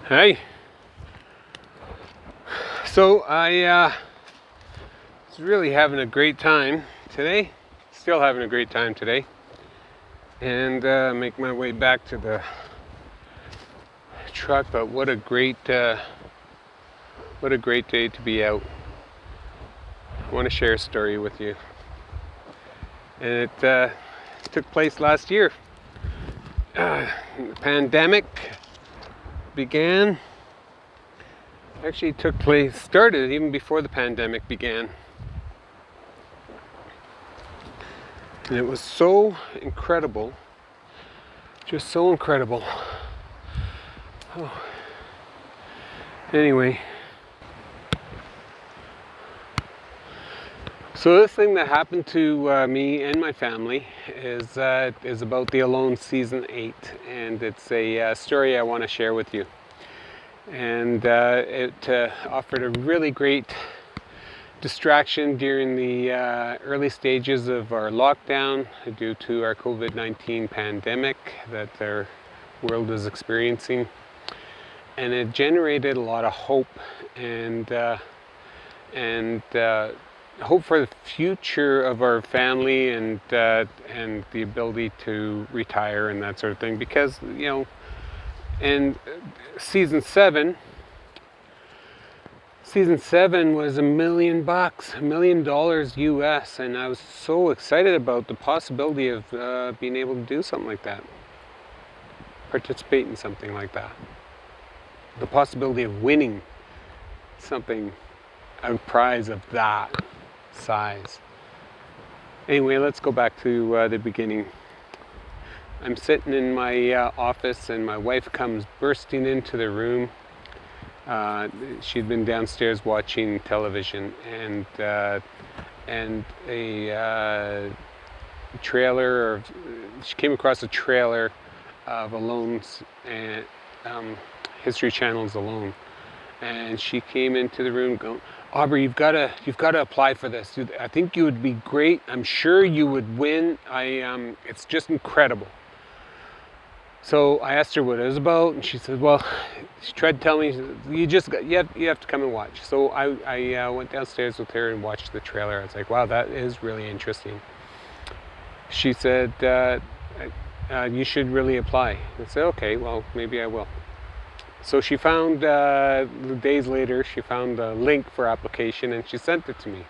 Hey, so I was really having a great time today, still having a great time today, and make my way back to the truck. But what a great day to be out. I want to share a story with you, and it took place last year. The pandemic began. Actually started even before the pandemic began. And it was so incredible, just so incredible. Oh. Anyway, so this thing that happened to me and my family is about the Alone Season 8, and it's a story I want to share with you. And it offered a really great distraction during the early stages of our lockdown due to our COVID-19 pandemic that our world is experiencing. And it generated a lot of hope and hope for the future of our family and the ability to retire and that sort of thing, because and season 7 was $1 million, $1 million US, and I was so excited about the possibility of being able to do something like that, participate in something like that, the possibility of winning something, a prize of that size. Anyway, let's go back to the beginning. I'm sitting in my office, and my wife comes bursting into the room. She'd been downstairs watching television, and she came across a trailer of Alone's and History Channel's Alone, and she came into the room going, "Aubrey, you've got to apply for this. I think you would be great. I'm sure you would win. It's just incredible." So I asked her what it was about, and she said, well, she tried to tell me, you have to come and watch. So I went downstairs with her and watched the trailer. I was like, wow, that is really interesting. She said, you should really apply. I said, okay, well, maybe I will. So she found, days later, she found a link for application, and she sent it to me.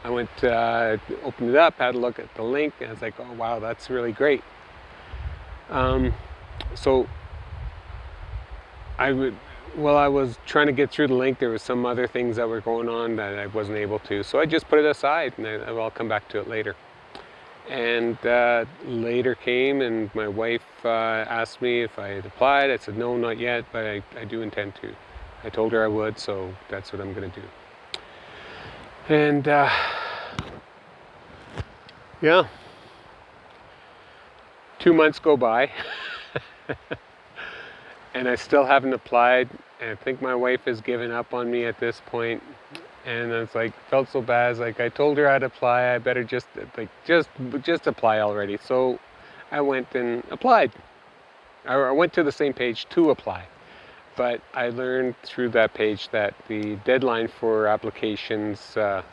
I went, opened it up, had a look at the link, and I was like, oh, wow, that's really great. So while I was trying to get through the link, there was some other things that were going on that I wasn't able to. So I just put it aside, and I'll come back to it later. And later came, and my wife asked me if I had applied. I said, no, not yet, but I do intend to. I told her I would, so that's what I'm going to do. And yeah. 2 months go by, and I still haven't applied, and I think my wife has given up on me at this point. And it's like, felt so bad. It's like, I told her I'd apply, I better just apply already. So I went and applied. I went to the same page to apply, but I learned through that page that the deadline for applications had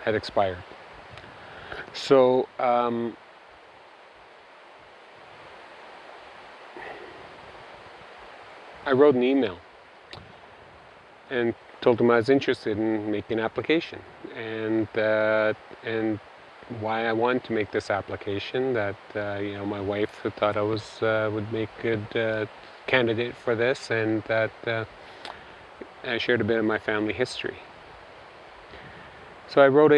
expired. So I wrote an email and told them I was interested in making an application, and why I wanted to make this application. That my wife thought I would make a good candidate for this, and that I shared a bit of my family history. So I wrote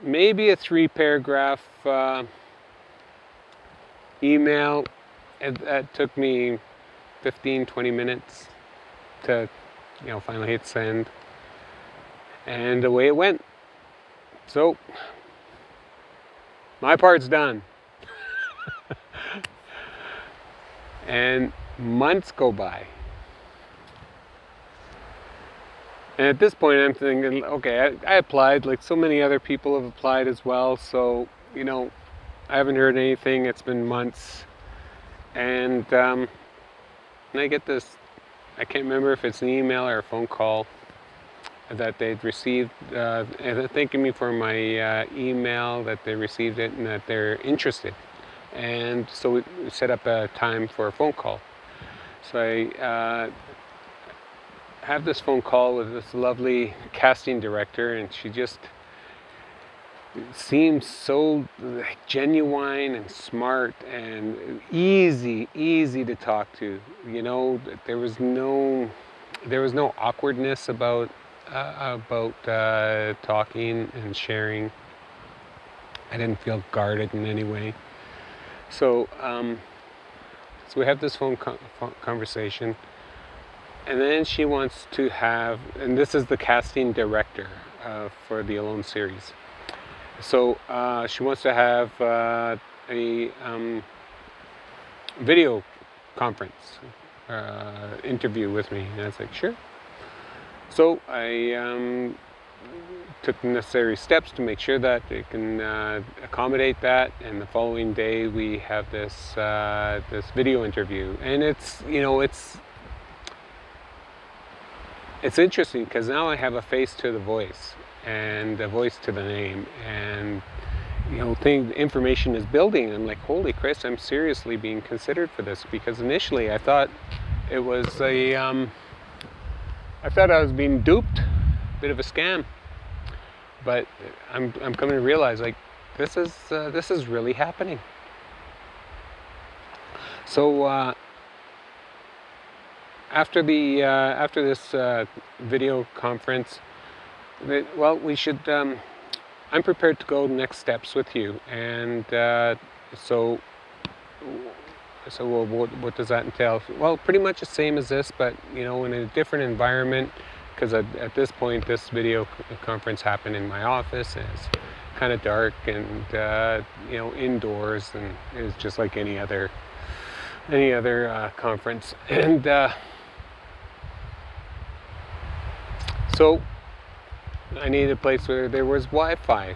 maybe a 3-paragraph email. It took me 15-20 minutes to finally hit send, and away it went. So my part's done. And months go by. And at this point, I'm thinking, okay, I applied, like so many other people have applied as well. So, I haven't heard anything. It's been months. And I get this, I can't remember if it's an email or a phone call that they'd received, thanking me for my email, that they received it and that they're interested. And so we set up a time for a phone call. So I have this phone call with this lovely casting director, and she just seems so genuine and smart and easy to talk to. You know, there was no awkwardness about talking and sharing. I didn't feel guarded in any way. So we have this phone conversation, and then she wants to have, and this is the casting director for the Alone series. So she wants to have a video conference interview with me, and I was like, sure. So I took the necessary steps to make sure that they can accommodate that, and the following day we have this this video interview. And it's, you know, it's interesting because now I have a face to the voice and a voice to the name, and you know, information is building. I'm like, holy Christ, I'm seriously being considered for this, because initially I thought it was a I thought I was being duped, a bit of a scam. But I'm coming to realize, like, this is really happening. So after this video conference, well, we should. I'm prepared to go next steps with you, and so well, what does that entail? Well, pretty much the same as this, but you know, in a different environment. Because at this point, this video conference happened in my office, and it's kind of dark, and you know, indoors, and it's just like any other conference. And so I needed a place where there was Wi-Fi,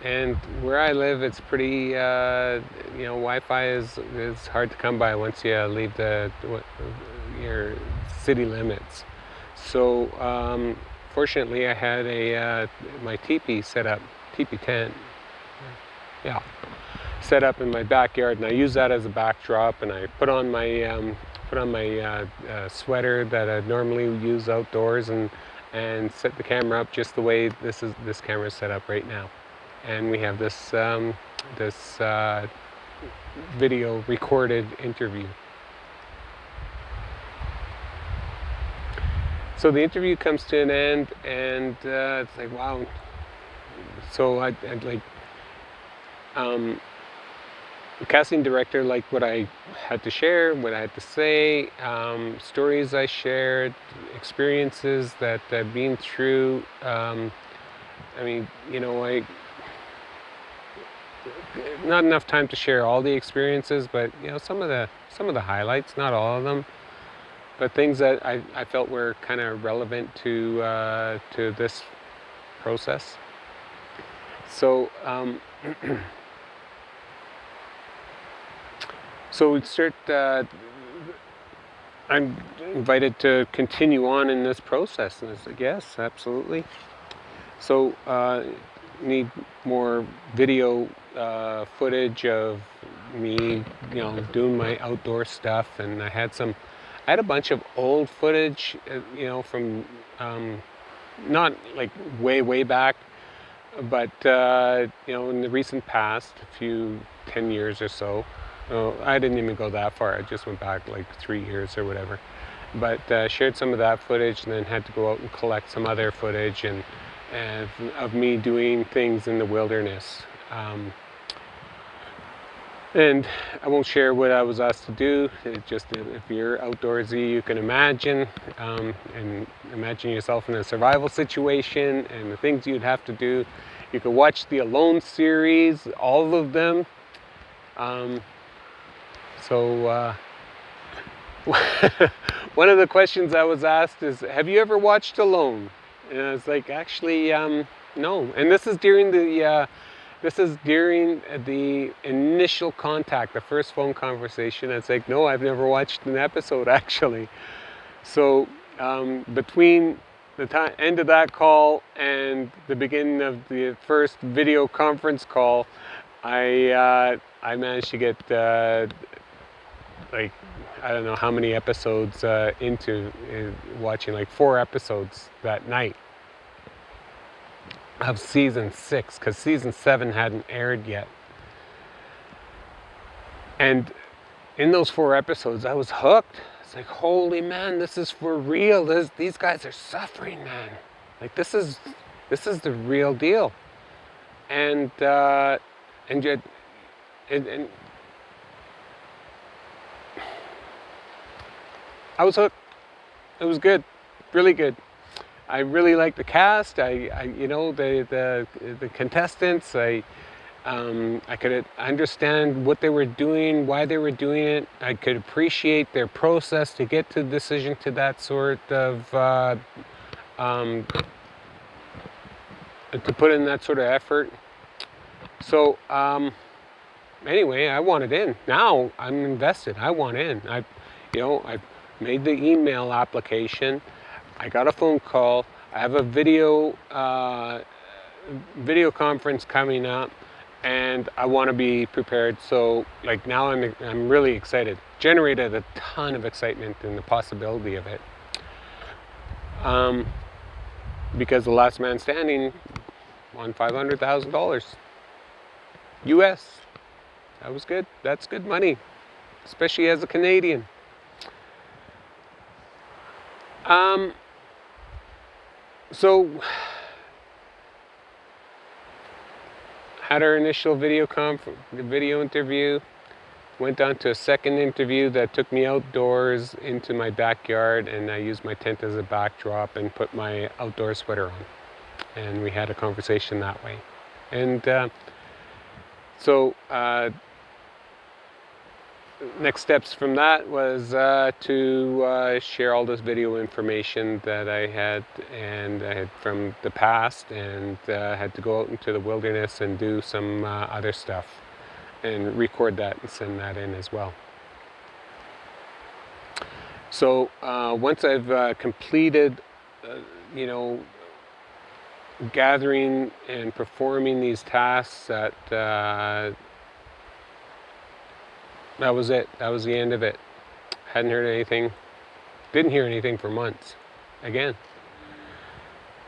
and where I live, it's pretty you know, Wi-Fi is hard to come by once you leave your city limits. So fortunately, I had my teepee set up, teepee tent, yeah, set up in my backyard, and I use that as a backdrop. And I put on my sweater that I normally use outdoors, and set the camera up just the way this camera is set up right now. And we have this video recorded interview. So the interview comes to an end, and it's like, wow. So I'd like, the casting director liked what I had to share, what I had to say, stories I shared, experiences that I've been through. I mean, you know, not enough time to share all the experiences, but you know, some of the highlights, not all of them. But things that I felt were kind of relevant to this process. So so we start. I'm invited to continue on in this process, and I said, yes, absolutely. So need more video footage of me, you know, doing my outdoor stuff, and I had a bunch of old footage, you know, from not like way back, but you know, in the recent past, 10 years or so. I didn't even go that far. I just went back like 3 years or whatever. But shared some of that footage, and then had to go out and collect some other footage and of me doing things in the wilderness. And I won't share what I was asked to do. It just, if you're outdoorsy, you can imagine, and imagine yourself in a survival situation and the things you'd have to do. You can watch the Alone series, all of them. So one of the questions I was asked is, have you ever watched Alone? And I was like, actually, no. And this is during the This is during the initial contact, the first phone conversation. It's like, no, I've never watched an episode actually. So between the end of that call and the beginning of the first video conference call, I managed to get like, I don't know how many episodes into watching, like 4 episodes that night of season 6, because season 7 hadn't aired yet. And in those 4 episodes, I was hooked. It's like, holy man, this is for real. These guys are suffering, man. Like, this is the real deal. And I was hooked. It was good, really good. I really liked the cast. I you know, the contestants. I could understand what they were doing, why they were doing it. I could appreciate their process to get to the decision, to that sort of to put in that sort of effort. So anyway, I wanted in. Now I'm invested. I want in. I made the email application. I got a phone call. I have a video conference coming up, and I want to be prepared. So like now I'm really excited. Generated a ton of excitement in the possibility of it. Because the last man standing won $500,000 US. That was good. That's good money, especially as a Canadian. So had our initial video interview, went on to a second interview that took me outdoors into my backyard, and I used my tent as a backdrop and put my outdoor sweater on, and we had a conversation that way. And so next steps from that was to share all this video information that I had from the past, and had to go out into the wilderness and do some other stuff and record that and send that in as well. So once I've completed gathering and performing these tasks, that was it. That was the end of it. Hadn't heard anything. Didn't hear anything for months. Again.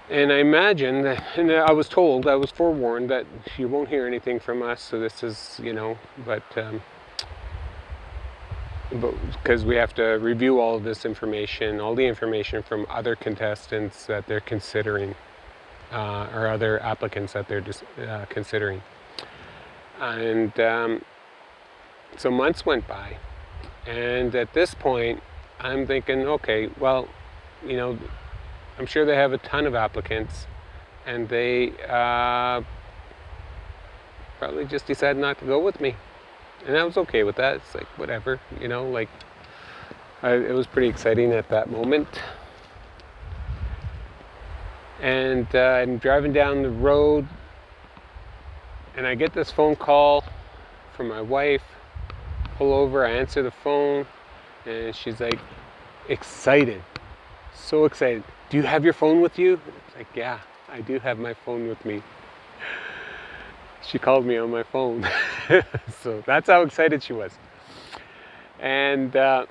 And I imagine that, and I was forewarned that you won't hear anything from us. So this is, but because we have to review all of this information, all the information from other contestants that they're considering, or other applicants that they're just considering. And so months went by, and at this point I'm thinking, okay, well, I'm sure they have a ton of applicants, and they probably just decided not to go with me, and I was okay with that. It's like, whatever, it was pretty exciting at that moment. And I'm driving down the road, and I get this phone call from my wife. Pull over, I answer the phone, and she's like, excited, so excited. Do you have your phone with you? It's like, yeah, I do have my phone with me. She called me on my phone. So that's how excited she was. And I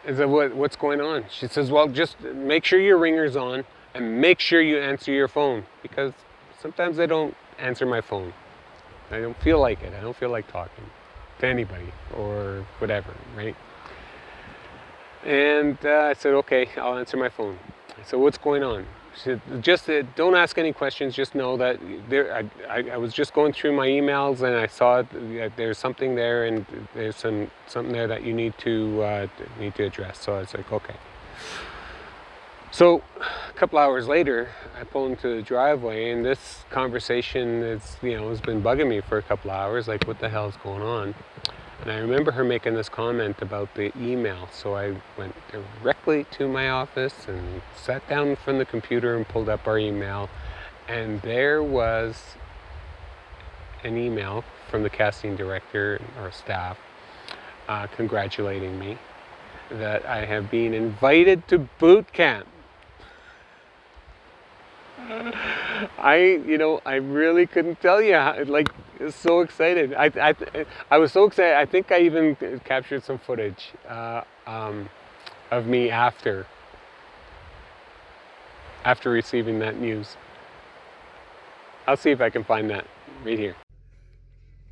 said, what's going on? She says, well, just make sure your ringer's on, and make sure you answer your phone, because sometimes I don't answer my phone. I don't feel like it. I don't feel like talking to anybody or whatever, right? And I said, okay, I'll answer my phone. So what's going on? She said, just don't ask any questions. Just know that I was just going through my emails, and I saw there's something there, and there's something there that you need to address. So I was like, okay. So a couple hours later, I pull into the driveway, and this conversation has been bugging me for a couple hours, like, what the hell is going on? And I remember her making this comment about the email, so I went directly to my office and sat down in front of the computer and pulled up our email. And there was an email from the casting director or staff congratulating me that I have been invited to boot camp. I really couldn't tell you how, like, so excited. I was so excited. I think I even captured some footage of me after receiving that news. I'll see if I can find that right here.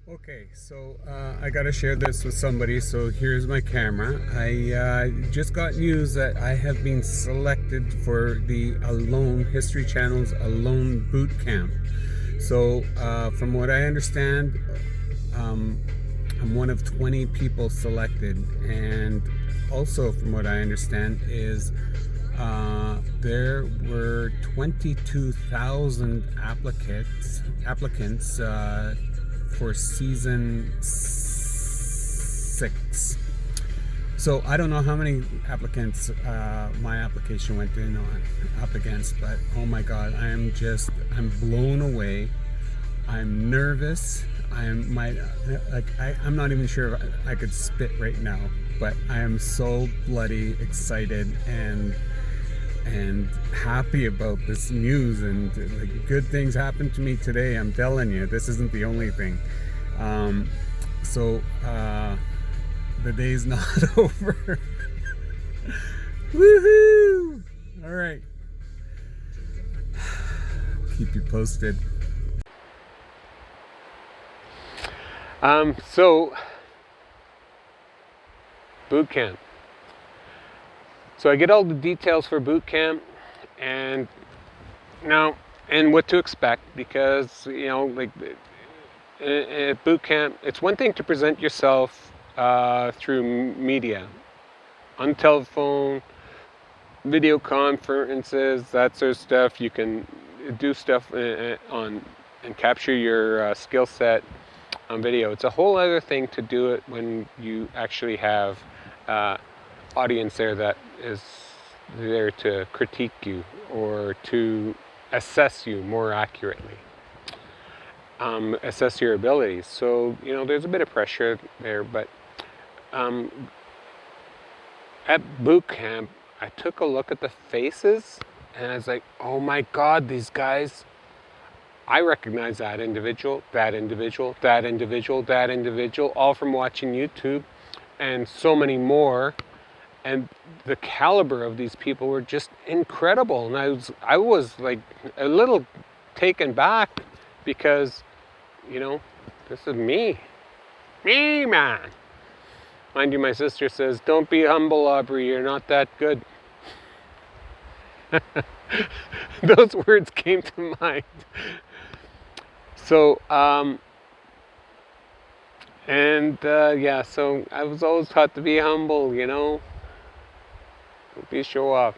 Okay, so I gotta share this with somebody, so here's my camera. I just got news that I have been selected for the Alone History Channel's Alone Boot Camp. So from what I understand, I'm one of 20 people selected, and also from what I understand is there were 22,000 applicants for season 6. So I don't know how many applicants my application went in up against, but oh my god, I'm blown away. I'm nervous. I'm not even sure if I could spit right now, but I am so bloody excited and happy about this news, and like, good things happened to me today. I'm telling you, this isn't the only thing. The day's not over. Woohoo! All right, keep you posted. So boot camp. So I get all the details for boot camp and what to expect, because at boot camp, it's one thing to present yourself through media, on telephone, video conferences, that sort of stuff. You can do stuff on and capture your skill set on video. It's a whole other thing to do it when you actually have audience there that is there to critique you or to assess you more accurately, assess your abilities. So there's a bit of pressure there, but at boot camp I took a look at the faces and I was like, oh my god, these guys, I recognize that individual, that individual, that individual, that individual, all from watching YouTube, and so many more. And the caliber of these people were just incredible. And I was like a little taken back, because, this is me, man. Mind you, my sister says, don't be humble, Aubrey, you're not that good. Those words came to mind. So, so I was always taught to be humble, don't be show off.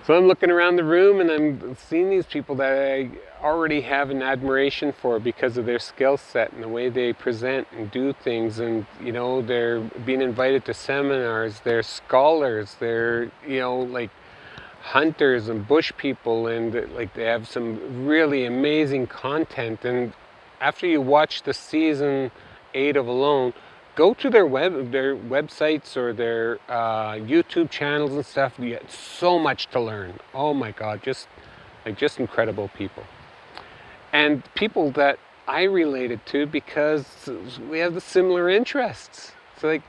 So I'm looking around the room and I'm seeing these people that I already have an admiration for because of their skill set and the way they present and do things. And, they're being invited to seminars, they're scholars, they're, hunters and bush people, and they have some really amazing content. And after you watch the season 8 of Alone, go to their websites or their YouTube channels and stuff. You get so much to learn. Oh my god, just incredible people, and people that I related to because we have the similar interests. It's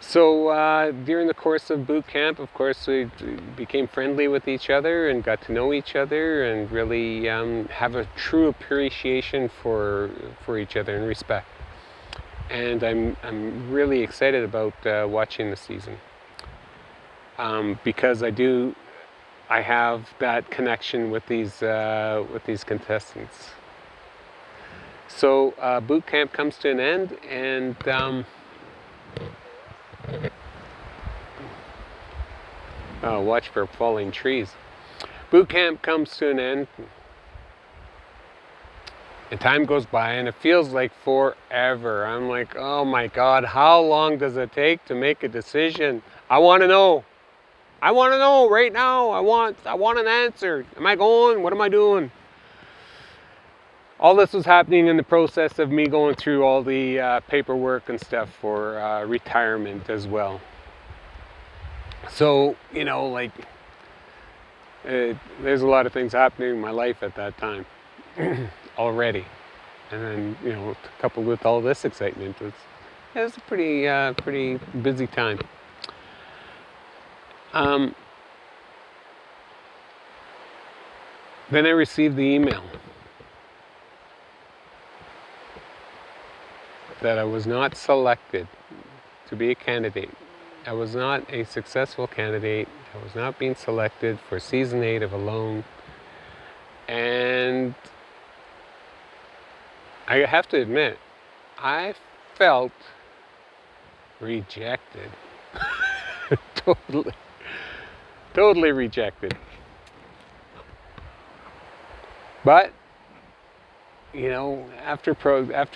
So during the course of boot camp, of course, we became friendly with each other and got to know each other and really have a true appreciation for each other and respect. And I'm really excited about watching the season because I have that connection with these contestants. So boot camp comes to an end, and watch for falling trees. Boot camp comes to an end, and time goes by, and it feels like forever. I'm like, oh my god, how long does it take to make a decision? I want to know. I want to know right now. I want an answer. Am I going? What am I doing? All this was happening in the process of me going through all the paperwork and stuff for retirement as well. So, you know, like, there's a lot of things happening in my life at that time already. And then, you know, coupled with all this excitement, it was a pretty busy time. Then I received the email that I was not selected to be a candidate. I was not a successful candidate. I was not being selected for season 8 of Alone. And I have to admit, I felt rejected. Totally rejected. But, you know, after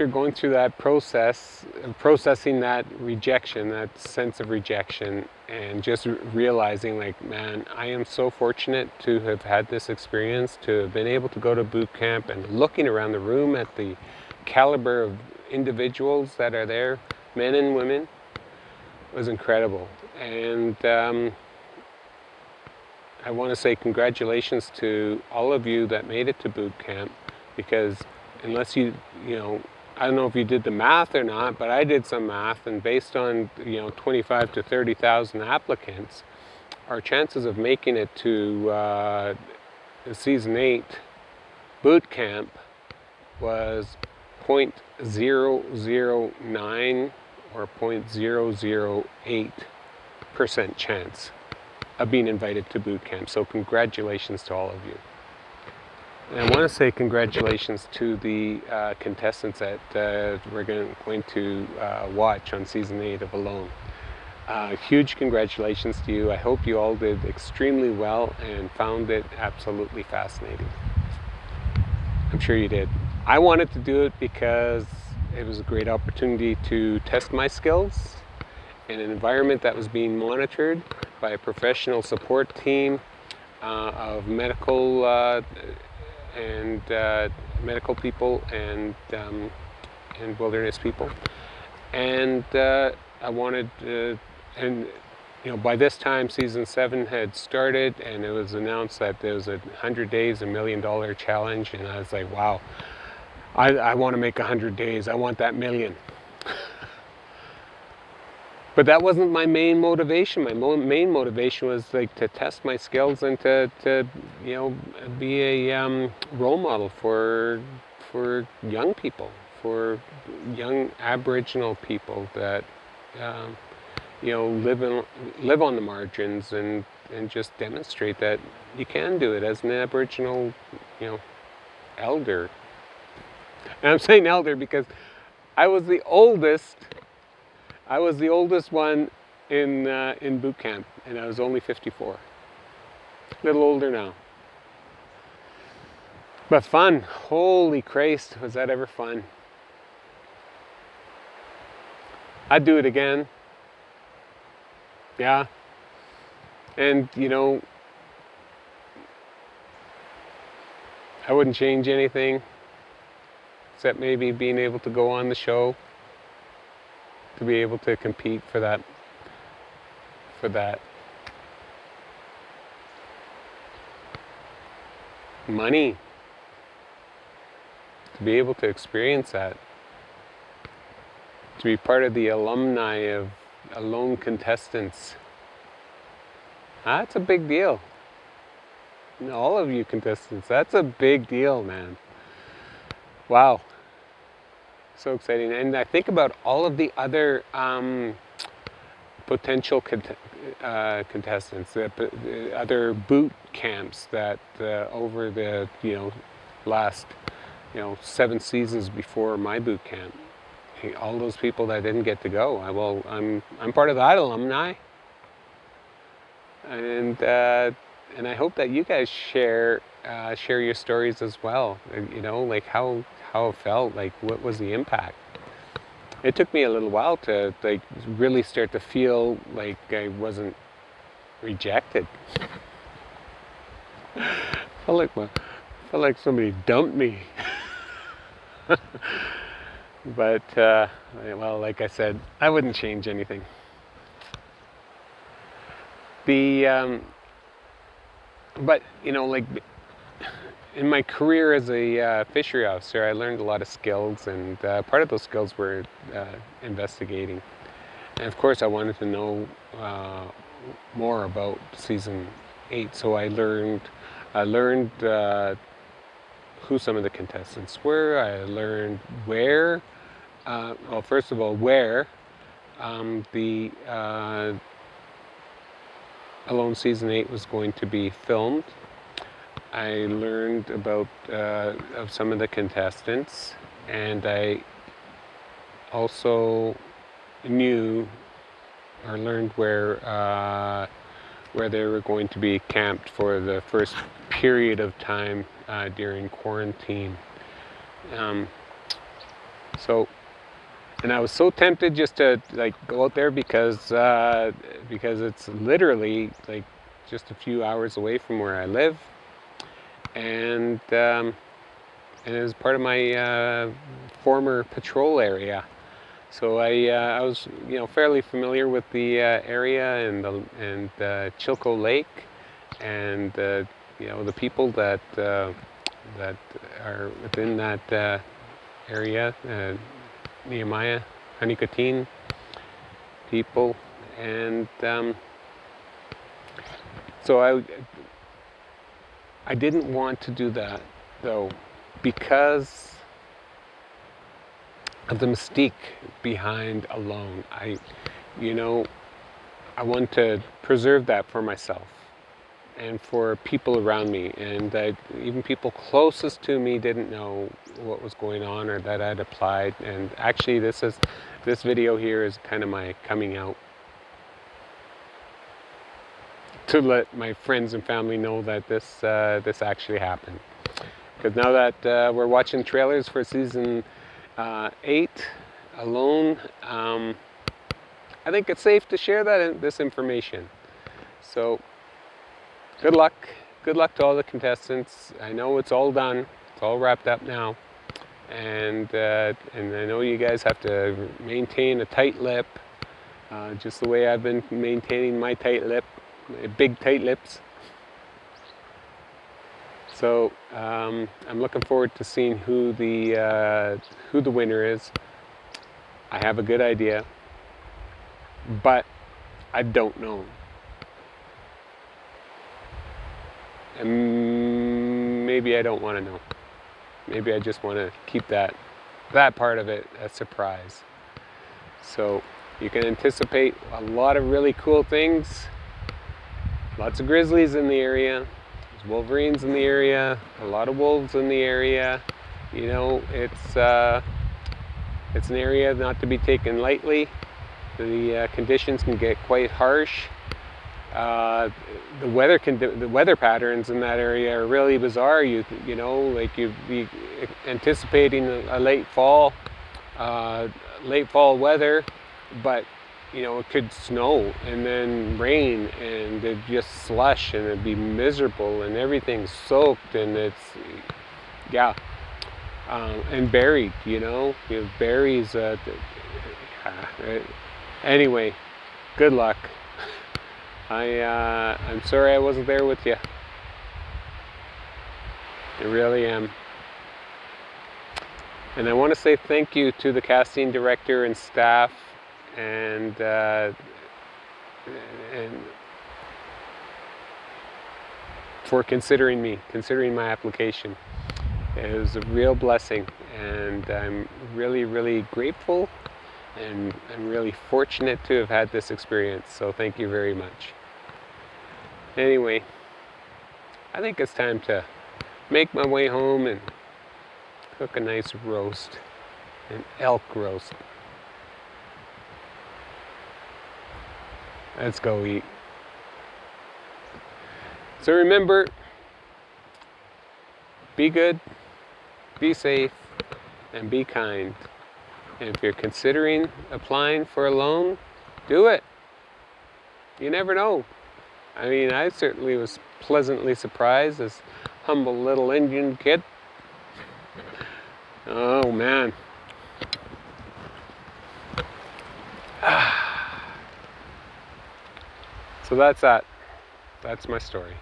going through that process, processing that rejection, that sense of rejection, and just realizing, like, man, I am so fortunate to have had this experience, to have been able to go to boot camp, and looking around the room at the caliber of individuals that are there, men and women, was incredible. And I want to say congratulations to all of you that made it to boot camp, because unless you know, I don't know if you did the math or not, but I did some math, and based on, you know, 25 to 30,000 applicants, our chances of making it to season 8 boot camp was 0.009 or 0.008% chance of being invited to boot camp. So congratulations to all of you. And I want to say congratulations to the contestants that we're going to watch on season 8 of Alone. Huge congratulations to you. I hope you all did extremely well and found it absolutely fascinating. I'm sure you did. I wanted to do it because it was a great opportunity to test my skills in an environment that was being monitored by a professional support team of medical medical people and wilderness people. And I wanted, and you know, by this time season 7 had started, and it was announced that there was 100 days, $1 million challenge, and I was like, wow, I want to make 100 days. I want that million. But that wasn't my main motivation. My main motivation was, like, to test my skills and to you know, be a role model for young people, for young Aboriginal people that you know, live on the margins, and just demonstrate that you can do it as an Aboriginal, you know, elder. And I'm saying elder because I was the oldest. I was the oldest one in boot camp, and I was only 54. A little older now. But fun. Holy Christ, was that ever fun. I'd do it again. Yeah. And, you know, I wouldn't change anything, except maybe being able to go on the show, to be able to compete for that money, to be able to experience that, to be part of the alumni of Alone contestants. That's a big deal. And all of you contestants, that's a big deal, man. Wow. So exciting. And I think about all of the other potential contestants, the other boot camps that over the, you know, last, you know, 7 seasons before my boot camp. All those people that didn't get to go. I'm part of that alumni, and I hope that you guys share your stories as well. You know, like how it felt, like what was the impact. It took me a little while to, like, really start to feel like I wasn't rejected. I felt like somebody dumped me. But well, like I said, I wouldn't change anything. But like in my career as a fishery officer, I learned a lot of skills, and part of those skills were investigating. And of course, I wanted to know more about season 8, so I learned who some of the contestants were. I learned where. Well, first of all, where the Alone season 8 was going to be filmed. I learned about of some of the contestants, and I also knew or learned where they were going to be camped for the first period of time during quarantine. And I was so tempted just to go out there because it's literally just a few hours away from where I live, and it was part of my former patrol area. So I was fairly familiar with the area and Chilco Lake, and the people that are within that area. Nehemiah, Honeycotine people, and so I didn't want to do that though, because of the mystique behind Alone. I want to preserve that for myself and for people around me, and even people closest to me didn't know what was going on or that I'd applied. And actually this video here is kind of my coming out, to let my friends and family know that this actually happened. Because now that we're watching trailers for season 8 Alone, I think it's safe to share this information. So good luck to all the contestants. I know it's all done, it's all wrapped up now, and I know you guys have to maintain a tight lip, just the way I've been maintaining my tight lip, my big tight lips. So I'm looking forward to seeing who the winner is. I have a good idea, but I don't know. And maybe I don't want to know. Maybe I just want to keep that part of it a surprise. So you can anticipate a lot of really cool things. Lots of grizzlies in the area. There's wolverines in the area. A lot of wolves in the area. It's an area not to be taken lightly. The conditions can get quite harsh. The weather patterns in that area are really bizarre. You'd be anticipating a late fall weather, but it could snow and then rain, and it'd just slush, and it'd be miserable, and everything's soaked, and it's and buried. You have berries. Anyway, good luck. I'm sorry I wasn't there with you. I really am. And I want to say thank you to the casting director and staff, and for considering my application. It was a real blessing, and I'm really, really grateful, and I'm really fortunate to have had this experience. So thank you very much. Anyway, I think it's time to make my way home and cook a nice roast, an elk roast. Let's go eat. So remember, be good, be safe, and be kind. And if you're considering applying for a loan, do it. You never know. I mean, I certainly was pleasantly surprised, this humble little Indian kid. Oh man. So that's that. That's my story.